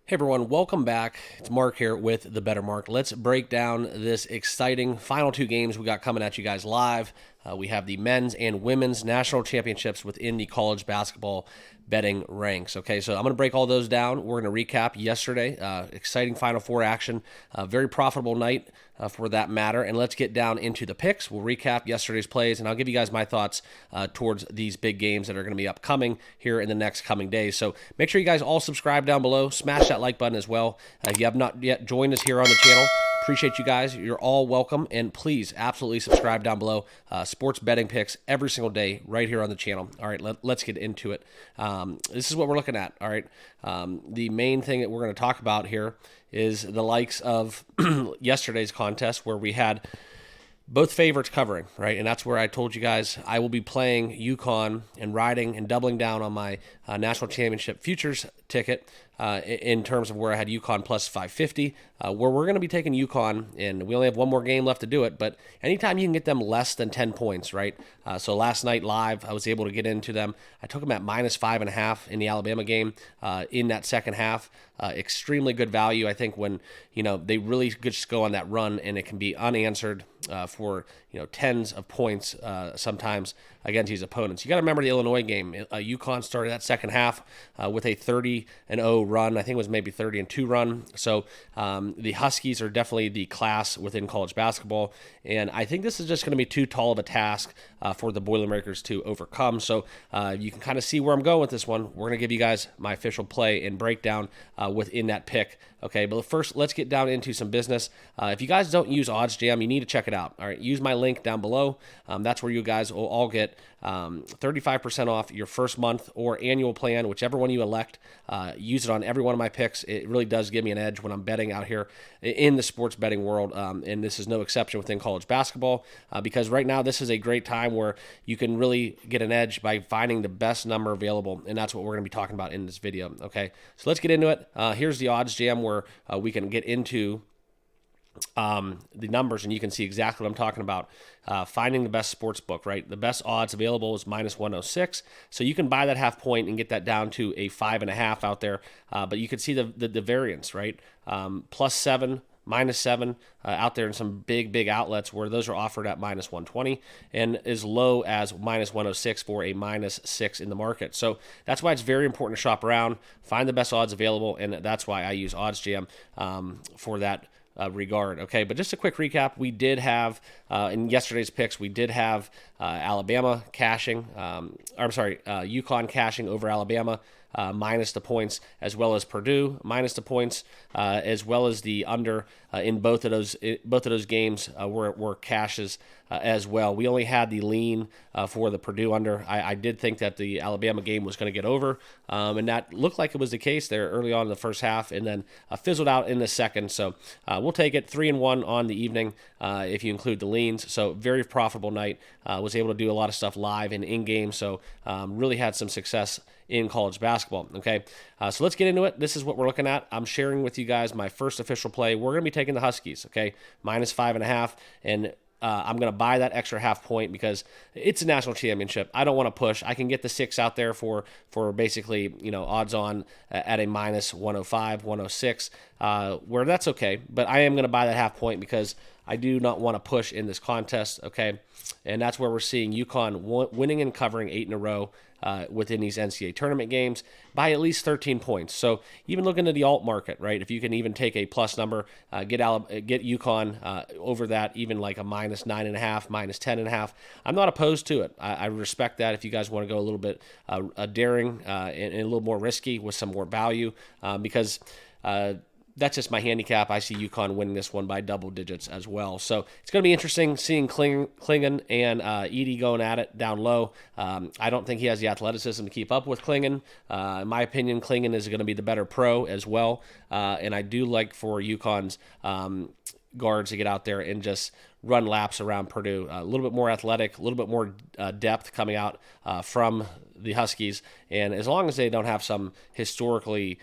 Hey everyone, welcome back. It's Mark here with the Bettor Mark. Let's break down this exciting final two games we got coming at you guys live. We have the men's and women's national championships within the college basketball betting ranks. Okay, so I'm going to break all those down. We're going to recap yesterday. Exciting Final Four action. Very profitable night for that matter. And let's get down into the picks. We'll recap yesterday's plays, and I'll give you guys my thoughts towards these big games that are going to be upcoming here in the next coming days. So make sure you guys all subscribe down below. Smash that like button as well. If you have not yet joined us here on the channel, appreciate you guys. You're all welcome. And please absolutely subscribe down below. Sports betting picks every single day right here on the channel. All right, let's get into it. This is what we're looking at. All right. The main thing that we're going to talk about here is the likes of yesterday's contest where we had both favorites covering, right? And that's where I told you guys I will be playing UConn and riding and doubling down on my national championship futures ticket in terms of where I had UConn plus 550, where we're going to be taking UConn, and we only have one more game left to do it, but anytime you can get them less than 10 points, right? So last night live, I was able to get into them. I took them at minus 5.5 in the Alabama game in that second half. Extremely good value, I think, when they really just go on that run, and it can be unanswered for tens of points sometimes against these opponents. You got to remember the Illinois game. UConn started that second half with a 30-0 run. I think it was maybe 30-2 run. So the Huskies are definitely the class within college basketball, and I think this is just going to be too tall of a task for the Boilermakers to overcome. So you can kind of see where I'm going with this one. We're going to give you guys my official play and breakdown within that pick. Okay, but first, let's get down into some business. If you guys don't use OddsJam, you need to check it out. All right, use my link down below. That's where you guys will all get 35% off your first month or annual plan, whichever one you elect. Use it on every one of my picks. It really does give me an edge when I'm betting out here in the sports betting world, and this is no exception within college basketball because right now this is a great time where you can really get an edge by finding the best number available, and that's what we're going to be talking about in this video. Okay, so let's get into it. Here's the OddsJam where we can get into the numbers, and you can see exactly what I'm talking about. Finding the best sports book, right? The best odds available is minus 106. So you can buy that half point and get that down to a 5.5 out there. But you can see the variance, right? Plus 7, minus 7 out there in some big outlets where those are offered at minus 120 and as low as minus 106 for a minus 6 in the market. So that's why it's very important to shop around, find the best odds available, and that's why I use OddsJam for that regard. Okay, but just a quick recap. We did have in yesterday's picks, we did have Alabama cashing, UConn cashing over Alabama minus the points, as well as Purdue minus the points, as well as the under in both of those games were cashes as well. We only had the lean for the Purdue under. I did think that the Alabama game was going to get over, and that looked like it was the case there early on in the first half, and then fizzled out in the second. So we'll take it 3-1 on the evening if you include the leans. So very profitable night. Was able to do a lot of stuff live and in-game, so really had some success in college basketball. Okay, so let's get into it. This is what we're looking at. I'm sharing with you guys my first official play. We're going to be taking the Huskies, okay, minus 5.5, and I'm going to buy that extra half point because it's a national championship. I don't want to push. I can get the 6 out there for basically, odds on at a minus 105, 106, where that's okay. But I am going to buy that half point because I do not want to push in this contest, okay? And that's where we're seeing UConn winning and covering 8 in a row within these NCAA tournament games by at least 13 points. So even looking at the alt market, right, if you can even take a plus number, get UConn over that, even like a minus 9.5, minus 10.5, I'm not opposed to it. I respect that if you guys want to go a little bit daring and a little more risky with some more value because that's just my handicap. I see UConn winning this one by double digits as well. So it's going to be interesting seeing Klingon and Edey going at it down low. I don't think he has the athleticism to keep up with Klingon. In my opinion, Klingon is going to be the better pro as well. And I do like for UConn's guards to get out there and just run laps around Purdue. A little bit more athletic, a little bit more depth coming out from the Huskies. And as long as they don't have some historically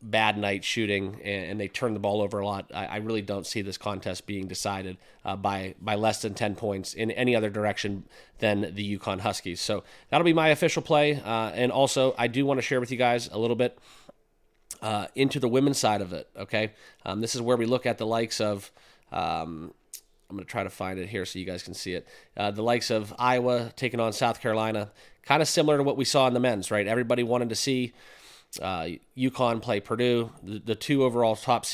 bad night shooting and they turn the ball over a lot, I really don't see this contest being decided by less than 10 points in any other direction than the UConn Huskies. So that'll be my official play. And also, I do want to share with you guys a little bit into the women's side of it, okay? This is where we look at the likes of, I'm going to try to find it here so you guys can see it. The likes of Iowa taking on South Carolina, kind of similar to what we saw in the men's, right? Everybody wanted to see UCONN play Purdue, the two overall top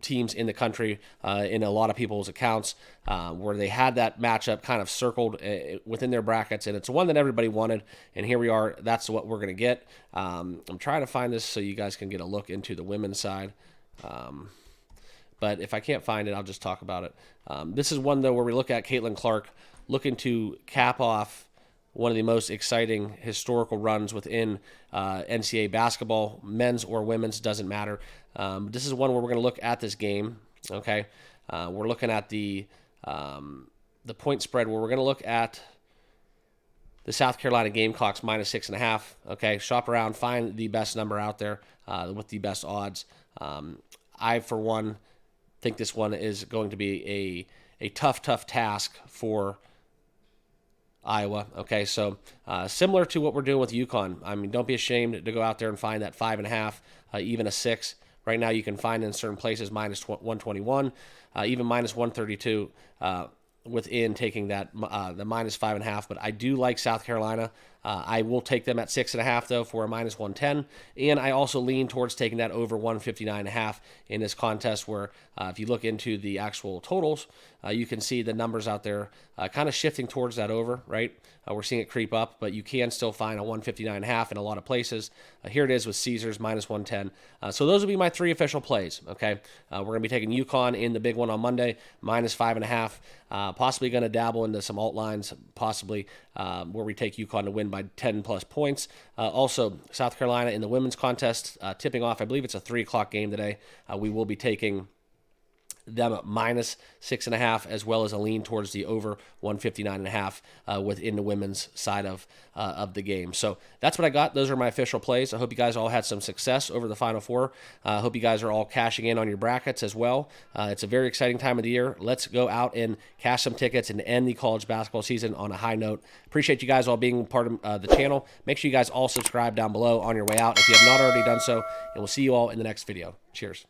teams in the country in a lot of people's accounts, where they had that matchup kind of circled within their brackets, and it's one that everybody wanted, and here we are. That's what we're going to get. I'm trying to find this so you guys can get a look into the women's side. But if I can't find it, I'll just talk about it. This is one, though, where we look at Caitlin Clark looking to cap off one of the most exciting historical runs within NCAA basketball, men's or women's, doesn't matter. This is one where we're going to look at this game, okay? We're looking at the point spread, where we're going to look at the South Carolina Gamecocks -6.5, okay? Shop around, find the best number out there with the best odds. I, for one, think this one is going to be a tough task for Iowa. Okay, so similar to what we're doing with UConn. I mean, don't be ashamed to go out there and find that 5.5, even a 6. Right now, you can find in certain places -121, even -132 within taking that the -5.5. But I do like South Carolina. I will take them at 6.5 though for a -110, and I also lean towards taking that over 159.5 in this contest. Where if you look into the actual totals, you can see the numbers out there kind of shifting towards that over. Right, we're seeing it creep up, but you can still find a 159.5 in a lot of places. Here it is with Caesars -110. So those will be my 3 official plays. Okay, we're going to be taking UConn in the big one on Monday -5.5. Possibly going to dabble into some alt lines, possibly where we take UConn to win by 10+ points. Also, South Carolina in the women's contest tipping off. I believe it's a 3 o'clock game today. We will be taking them at -6.5, as well as a lean towards the over 159.5 within the women's side of the game. So that's what I got. Those are my official plays. I hope you guys all had some success over the Final Four. I hope you guys are all cashing in on your brackets as well. It's a very exciting time of the year. Let's go out and cash some tickets and end the college basketball season on a high note. Appreciate you guys all being part of the channel. Make sure you guys all subscribe down below on your way out if you have not already done so, and we'll see you all in the next video. Cheers.